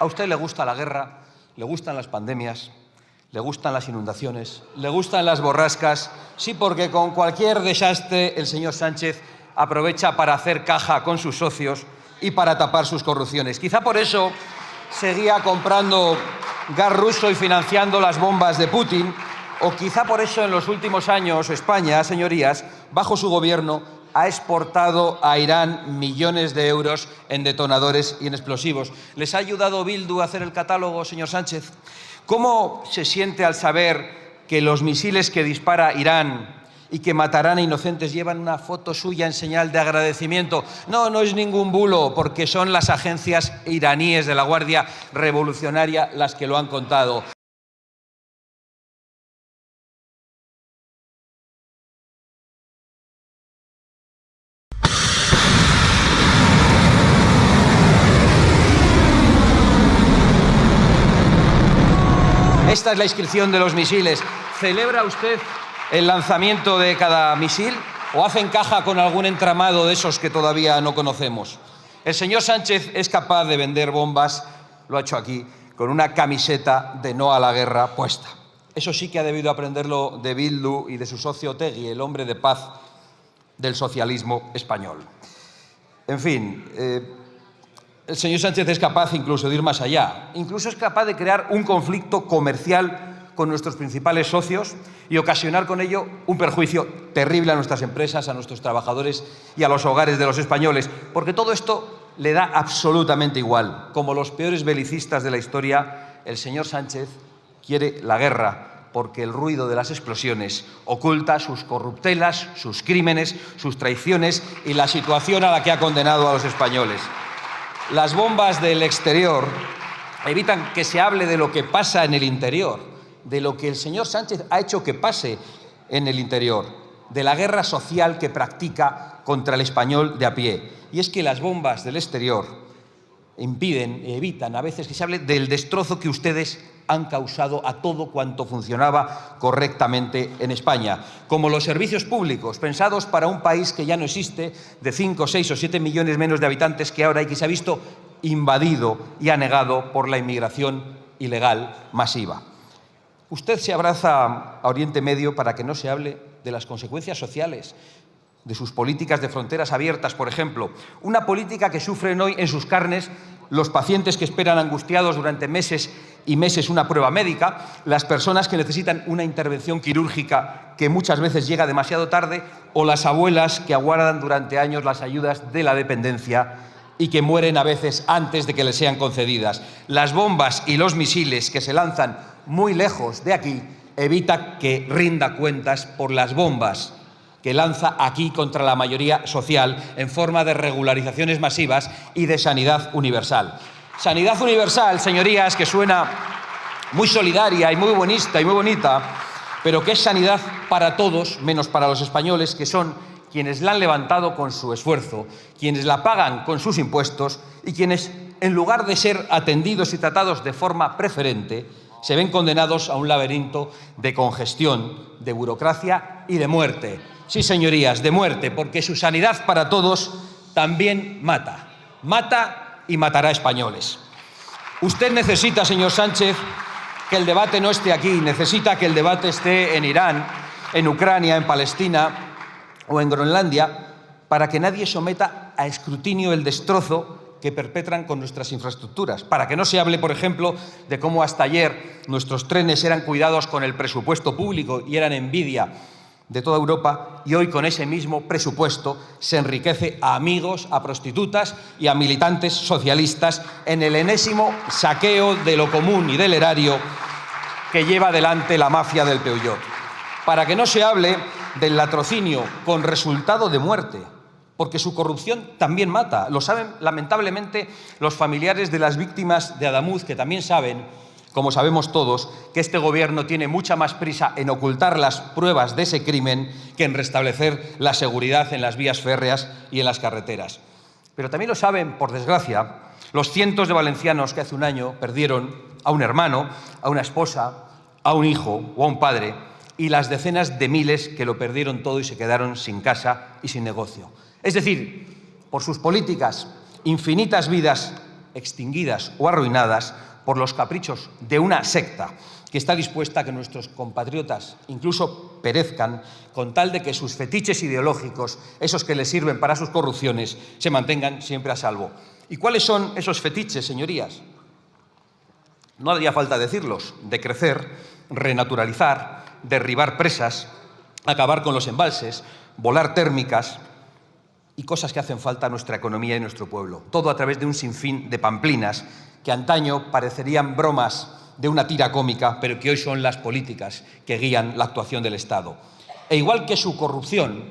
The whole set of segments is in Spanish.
A usted le gusta la guerra, le gustan las pandemias, le gustan las inundaciones, le gustan las borrascas. Sí, porque con cualquier desastre el señor Sánchez aprovecha para hacer caja con sus socios y para tapar sus corrupciones. Quizá por eso seguía comprando gas ruso y financiando las bombas de Putin, o quizá por eso en los últimos años España, señorías, bajo su gobierno, ha exportado a Irán millones de euros en detonadores y en explosivos. ¿Les ha ayudado Bildu a hacer el catálogo, señor Sánchez? ¿Cómo se siente al saber que los misiles que dispara Irán y que matarán a inocentes llevan una foto suya en señal de agradecimiento? No, no es ningún bulo, porque son las agencias iraníes de la Guardia Revolucionaria las que lo han contado. Esta es la inscripción de los misiles. ¿Celebra usted el lanzamiento de cada misil o hace caja con algún entramado de esos que todavía no conocemos? El señor Sánchez es capaz de vender bombas, lo ha hecho aquí, con una camiseta de no a la guerra puesta. Eso sí que ha debido aprenderlo de Bildu y de su socio Otegi, el hombre de paz del socialismo español. En fin, el señor Sánchez es capaz incluso de ir más allá. Incluso es capaz de crear un conflicto comercial con nuestros principales socios y ocasionar con ello un perjuicio terrible a nuestras empresas, a nuestros trabajadores y a los hogares de los españoles. Porque todo esto le da absolutamente igual. Como los peores belicistas de la historia, el señor Sánchez quiere la guerra, porque el ruido de las explosiones oculta sus corruptelas, sus crímenes, sus traiciones y la situación a la que ha condenado a los españoles. Las bombas del exterior evitan que se hable de lo que pasa en el interior, de lo que el señor Sánchez ha hecho que pase en el interior, de la guerra social que practica contra el español de a pie. Y es que las bombas del exterior impiden, evitan a veces que se hable del destrozo que ustedes han causado a todo cuanto funcionaba correctamente en España, como los servicios públicos, pensados para un país que ya no existe, de 5, 6 o 7 millones menos de habitantes que ahora y que se ha visto invadido y anegado por la inmigración ilegal masiva. Usted se abraza a Oriente Medio para que no se hable de las consecuencias sociales, de sus políticas de fronteras abiertas, por ejemplo. Una política que sufren hoy en sus carnes los pacientes que esperan angustiados durante meses y meses una prueba médica, las personas que necesitan una intervención quirúrgica que muchas veces llega demasiado tarde, o las abuelas que aguardan durante años las ayudas de la dependencia y que mueren a veces antes de que les sean concedidas. Las bombas y los misiles que se lanzan muy lejos de aquí evitan que rinda cuentas por las bombas que lanza aquí contra la mayoría social en forma de regularizaciones masivas y de sanidad universal. Sanidad universal, señorías, que suena muy solidaria y muy buenista y muy bonita, pero que es sanidad para todos, menos para los españoles, que son quienes la han levantado con su esfuerzo, quienes la pagan con sus impuestos y quienes, en lugar de ser atendidos y tratados de forma preferente, se ven condenados a un laberinto de congestión, de burocracia y de muerte. Sí, señorías, de muerte, porque su sanidad para todos también mata. Mata y matará españoles. Usted necesita, señor Sánchez, que el debate no esté aquí, necesita que el debate esté en Irán, en Ucrania, en Palestina o en Groenlandia, para que nadie someta a escrutinio el destrozo que perpetran con nuestras infraestructuras, para que no se hable, por ejemplo, de cómo hasta ayer nuestros trenes eran cuidados con el presupuesto público y eran envidia de toda Europa, y hoy con ese mismo presupuesto se enriquece a amigos, a prostitutas y a militantes socialistas en el enésimo saqueo de lo común y del erario que lleva adelante la mafia del Peugeot. Para que no se hable del latrocinio con resultado de muerte, porque su corrupción también mata. Lo saben lamentablemente los familiares de las víctimas de Adamuz, que también saben, como sabemos todos, que este gobierno tiene mucha más prisa en ocultar las pruebas de ese crimen que en restablecer la seguridad en las vías férreas y en las carreteras. Pero también lo saben, por desgracia, los cientos de valencianos que hace un año perdieron a un hermano, a una esposa, a un hijo o a un padre, y las decenas de miles que lo perdieron todo y se quedaron sin casa y sin negocio. Es decir, por sus políticas, infinitas vidas extinguidas o arruinadas por los caprichos de una secta que está dispuesta a que nuestros compatriotas incluso perezcan con tal de que sus fetiches ideológicos, esos que les sirven para sus corrupciones, se mantengan siempre a salvo. ¿Y cuáles son esos fetiches, señorías? No haría falta decirlos: decrecer, renaturalizar, derribar presas, acabar con los embalses, volar térmicas y cosas que hacen falta a nuestra economía y nuestro pueblo. Todo a través de un sinfín de pamplinas que antaño parecerían bromas de una tira cómica, pero que hoy son las políticas que guían la actuación del Estado. E igual que su corrupción,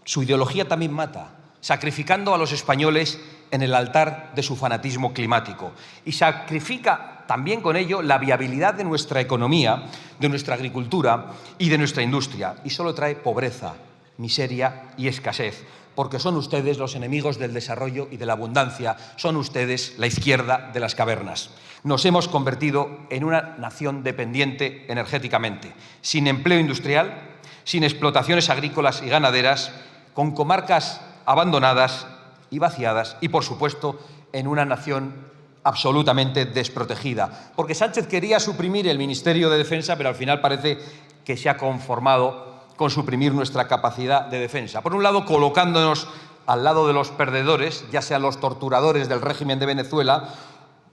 su ideología también mata, sacrificando a los españoles en el altar de su fanatismo climático. Y sacrifica también con ello la viabilidad de nuestra economía, de nuestra agricultura y de nuestra industria. Y solo trae pobreza, miseria y escasez, porque son ustedes los enemigos del desarrollo y de la abundancia, son ustedes la izquierda de las cavernas. Nos hemos convertido en una nación dependiente energéticamente, sin empleo industrial, sin explotaciones agrícolas y ganaderas, con comarcas abandonadas y vaciadas y, por supuesto, en una nación absolutamente desprotegida. Porque Sánchez quería suprimir el Ministerio de Defensa, pero al final parece que se ha conformado con suprimir nuestra capacidad de defensa. Por un lado, colocándonos al lado de los perdedores, ya sean los torturadores del régimen de Venezuela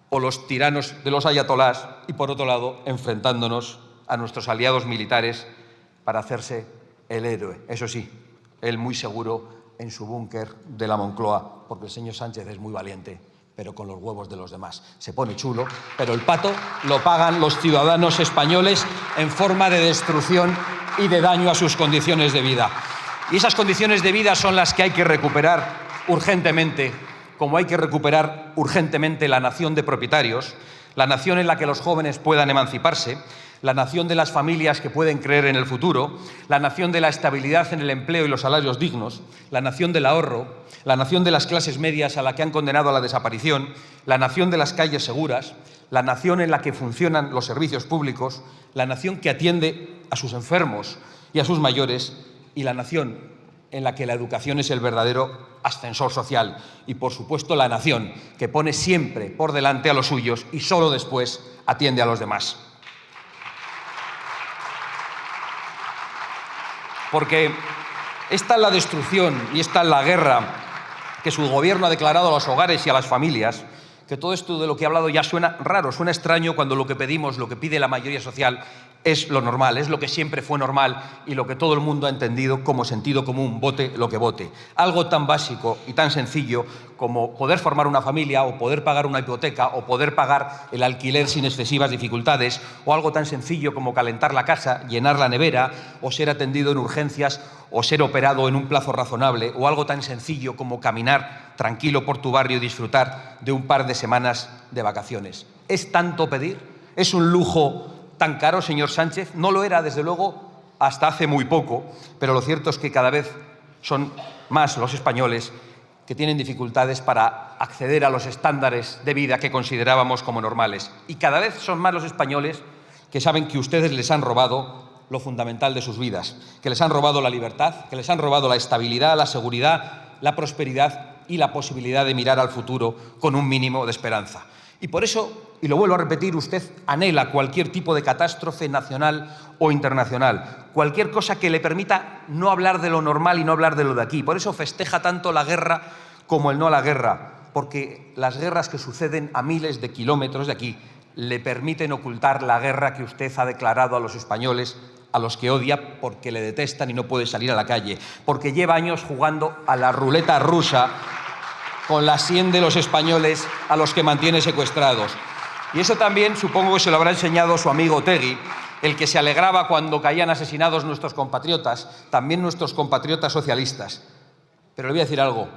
o los tiranos de los ayatolás, y por otro lado, enfrentándonos a nuestros aliados militares para hacerse el héroe. Eso sí, él muy seguro en su búnker de la Moncloa, porque el señor Sánchez es muy valiente, pero con los huevos de los demás. Se pone chulo, pero el pato lo pagan los ciudadanos españoles en forma de destrucción y de daño a sus condiciones de vida. Y esas condiciones de vida son las que hay que recuperar urgentemente, como hay que recuperar urgentemente la nación de propietarios, la nación en la que los jóvenes puedan emanciparse, la nación de las familias que pueden creer en el futuro, la nación de la estabilidad en el empleo y los salarios dignos, la nación del ahorro, la nación de las clases medias a la que han condenado a la desaparición, la nación de las calles seguras, la nación en la que funcionan los servicios públicos, la nación que atiende a sus enfermos y a sus mayores, y la nación en la que la educación es el verdadero ascensor social. Y, por supuesto, la nación que pone siempre por delante a los suyos y solo después atiende a los demás. Porque esta es la destrucción y esta es la guerra que su gobierno ha declarado a los hogares y a las familias, que todo esto de lo que he hablado ya suena raro, suena extraño cuando lo que pedimos, lo que pide la mayoría social es lo normal, es lo que siempre fue normal y lo que todo el mundo ha entendido como sentido común, vote lo que vote. Algo tan básico y tan sencillo como poder formar una familia o poder pagar una hipoteca o poder pagar el alquiler sin excesivas dificultades, o algo tan sencillo como calentar la casa, llenar la nevera o ser atendido en urgencias o ser operado en un plazo razonable, o algo tan sencillo como caminar tranquilo por tu barrio y disfrutar de un par de semanas de vacaciones. ¿Es tanto pedir? ¿Es un lujo tan caro, señor Sánchez? No lo era, desde luego, hasta hace muy poco, pero lo cierto es que cada vez son más los españoles que tienen dificultades para acceder a los estándares de vida que considerábamos como normales. Y cada vez son más los españoles que saben que ustedes les han robado lo fundamental de sus vidas, que les han robado la libertad, que les han robado la estabilidad, la seguridad, la prosperidad y la posibilidad de mirar al futuro con un mínimo de esperanza. Y por eso, y lo vuelvo a repetir, usted anhela cualquier tipo de catástrofe nacional o internacional, cualquier cosa que le permita no hablar de lo normal y no hablar de lo de aquí. Por eso festeja tanto la guerra como el no a la guerra, porque las guerras que suceden a miles de kilómetros de aquí le permiten ocultar la guerra que usted ha declarado a los españoles, a los que odia porque le detestan y no puede salir a la calle, porque lleva años jugando a la ruleta rusa con la sien de los españoles a los que mantiene secuestrados. Y eso también supongo que se lo habrá enseñado su amigo Otegi, el que se alegraba cuando caían asesinados nuestros compatriotas, también nuestros compatriotas socialistas. Pero le voy a decir algo,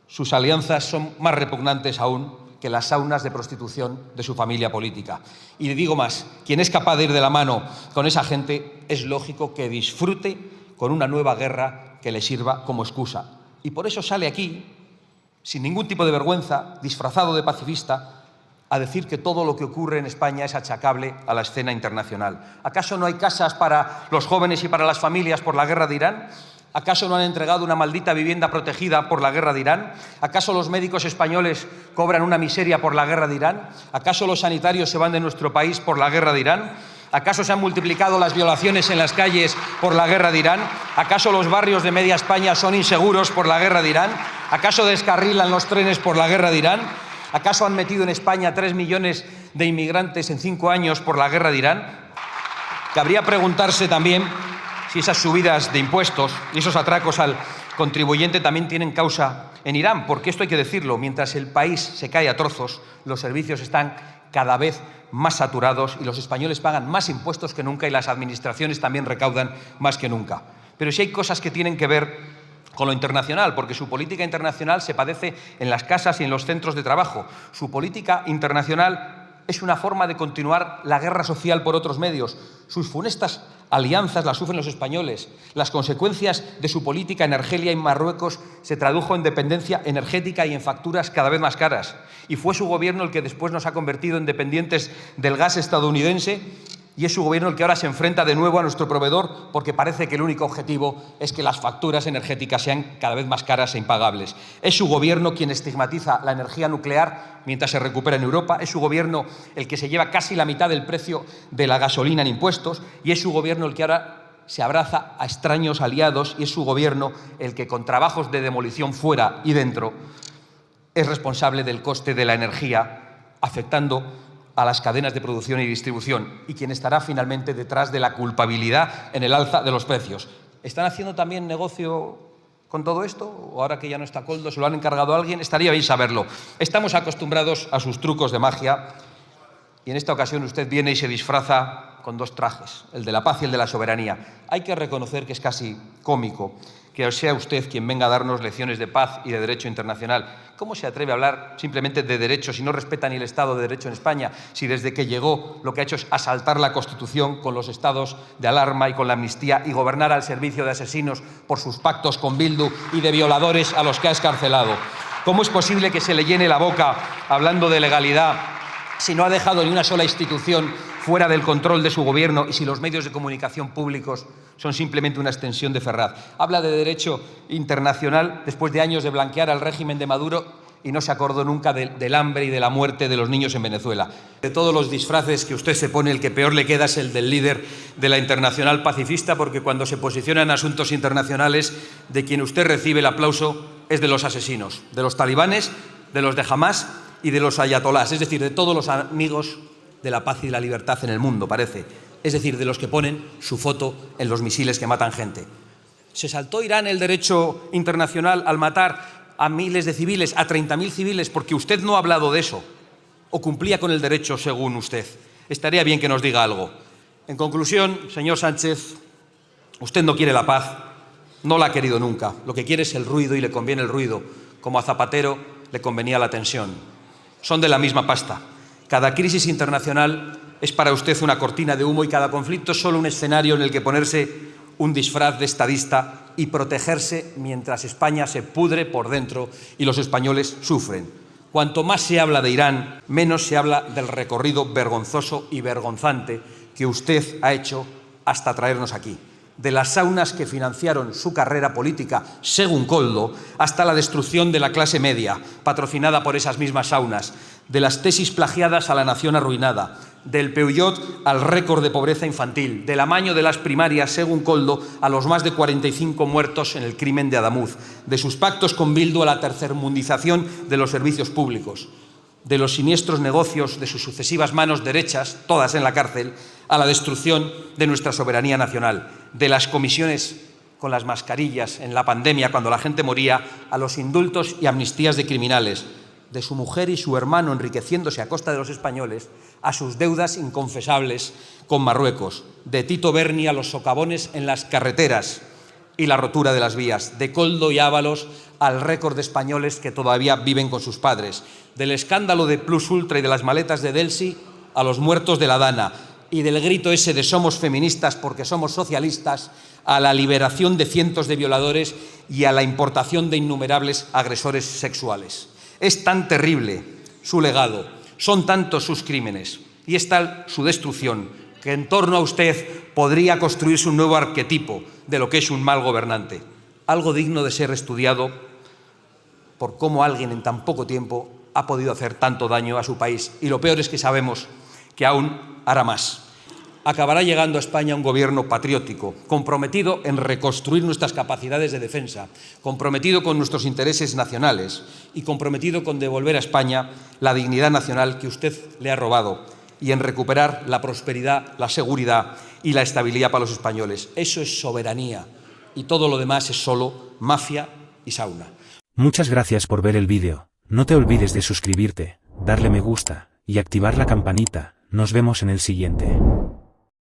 sus alianzas son más repugnantes aún que las saunas de prostitución de su familia política. Y le digo más, quien es capaz de ir de la mano con esa gente es lógico que disfrute con una nueva guerra que le sirva como excusa. Y por eso sale aquí, sin ningún tipo de vergüenza, disfrazado de pacifista, a decir que todo lo que ocurre en España es achacable a la escena internacional. ¿Acaso no hay casas para los jóvenes y para las familias por la guerra de Irán? ¿Acaso no han entregado una maldita vivienda protegida por la guerra de Irán? ¿Acaso los médicos españoles cobran una miseria por la guerra de Irán? ¿Acaso los sanitarios se van de nuestro país por la guerra de Irán? ¿Acaso se han multiplicado las violaciones en las calles por la guerra de Irán? ¿Acaso los barrios de media España son inseguros por la guerra de Irán? ¿Acaso descarrilan los trenes por la guerra de Irán? ¿Acaso han metido en España 3 millones de inmigrantes en 5 años por la guerra de Irán? Cabría preguntarse también si esas subidas de impuestos y esos atracos al contribuyente también tienen causa en Irán, porque esto hay que decirlo, mientras el país se cae a trozos, los servicios están cada vez más saturados y los españoles pagan más impuestos que nunca y las administraciones también recaudan más que nunca. Pero sí hay cosas que tienen que ver con lo internacional, porque su política internacional se padece en las casas y en los centros de trabajo. Su política internacional es una forma de continuar la guerra social por otros medios. Sus funestas alianzas las sufren los españoles. Las consecuencias de su política en Argelia y Marruecos se tradujo en dependencia energética y en facturas cada vez más caras. Y fue su gobierno el que después nos ha convertido en dependientes del gas estadounidense, y es su gobierno el que ahora se enfrenta de nuevo a nuestro proveedor porque parece que el único objetivo es que las facturas energéticas sean cada vez más caras e impagables. Es su gobierno quien estigmatiza la energía nuclear mientras se recupera en Europa. Es su gobierno el que se lleva casi la mitad del precio de la gasolina en impuestos y es su gobierno el que ahora se abraza a extraños aliados y es su gobierno el que, con trabajos de demolición fuera y dentro, es responsable del coste de la energía, afectando a las cadenas de producción y distribución, y quien estará finalmente detrás de la culpabilidad en el alza de los precios. ¿Están haciendo también negocio con todo esto? ¿O ahora que ya no está Koldo, se lo han encargado a alguien? Estaría bien saberlo. Estamos acostumbrados a sus trucos de magia y en esta ocasión usted viene y se disfraza con 2 trajes, el de la paz y el de la soberanía. Hay que reconocer que es casi cómico que sea usted quien venga a darnos lecciones de paz y de derecho internacional. ¿Cómo se atreve a hablar simplemente de derecho si no respeta ni el Estado de Derecho en España? Si desde que llegó lo que ha hecho es asaltar la Constitución con los estados de alarma y con la amnistía y gobernar al servicio de asesinos por sus pactos con Bildu y de violadores a los que ha excarcelado. ¿Cómo es posible que se le llene la boca hablando de legalidad si no ha dejado ni una sola institución fuera del control de su gobierno y si los medios de comunicación públicos son simplemente una extensión de Ferraz? Habla de derecho internacional después de años de blanquear al régimen de Maduro y no se acordó nunca del hambre y de la muerte de los niños en Venezuela. De todos los disfraces que usted se pone, el que peor le queda es el del líder de la Internacional Pacifista, porque cuando se posiciona en asuntos internacionales, de quien usted recibe el aplauso es de los asesinos, de los talibanes, de los de Hamás y de los ayatolás, es decir, de todos los amigos de la paz y de la libertad en el mundo, parece. Es decir, de los que ponen su foto en los misiles que matan gente. ¿Se saltó Irán el derecho internacional al matar a miles de civiles, a 30.000 civiles, porque usted no ha hablado de eso? ¿O cumplía con el derecho según usted? Estaría bien que nos diga algo. En conclusión, señor Sánchez, usted no quiere la paz, no la ha querido nunca. Lo que quiere es el ruido y le conviene el ruido, como a Zapatero le convenía la tensión. Son de la misma pasta. Cada crisis internacional es para usted una cortina de humo y cada conflicto es solo un escenario en el que ponerse un disfraz de estadista y protegerse mientras España se pudre por dentro y los españoles sufren. Cuanto más se habla de Irán, menos se habla del recorrido vergonzoso y vergonzante que usted ha hecho hasta traernos aquí. De las saunas que financiaron su carrera política, según Koldo, hasta la destrucción de la clase media, patrocinada por esas mismas saunas, de las tesis plagiadas a la nación arruinada, del Peugeot al récord de pobreza infantil, del amaño de las primarias, según Koldo, a los más de 45 muertos en el crimen de Adamuz, de sus pactos con Bildu a la tercermundización de los servicios públicos, de los siniestros negocios de sus sucesivas manos derechas, todas en la cárcel, a la destrucción de nuestra soberanía nacional, de las comisiones con las mascarillas en la pandemia cuando la gente moría, a los indultos y amnistías de criminales, de su mujer y su hermano enriqueciéndose a costa de los españoles, a sus deudas inconfesables con Marruecos, de Tito Berni a los socavones en las carreteras y la rotura de las vías, de Koldo y Ábalos al récord de españoles que todavía viven con sus padres, del escándalo de Plus Ultra y de las maletas de Delsi a los muertos de la Dana y del grito ese de somos feministas porque somos socialistas a la liberación de cientos de violadores y a la importación de innumerables agresores sexuales. Es tan terrible su legado, son tantos sus crímenes y es tal su destrucción que en torno a usted podría construirse un nuevo arquetipo de lo que es un mal gobernante. algo digno de ser estudiado por cómo alguien en tan poco tiempo ha podido hacer tanto daño a su país. Y lo peor es que sabemos que aún hará más. Acabará llegando a España un gobierno patriótico, comprometido en reconstruir nuestras capacidades de defensa, comprometido con nuestros intereses nacionales y comprometido con devolver a España la dignidad nacional que usted le ha robado y en recuperar la prosperidad, la seguridad y la estabilidad para los españoles. Eso es soberanía y todo lo demás es solo mafia y sauna. Muchas gracias por ver el vídeo. No te olvides de suscribirte, darle me gusta y activar la campanita. Nos vemos en el siguiente.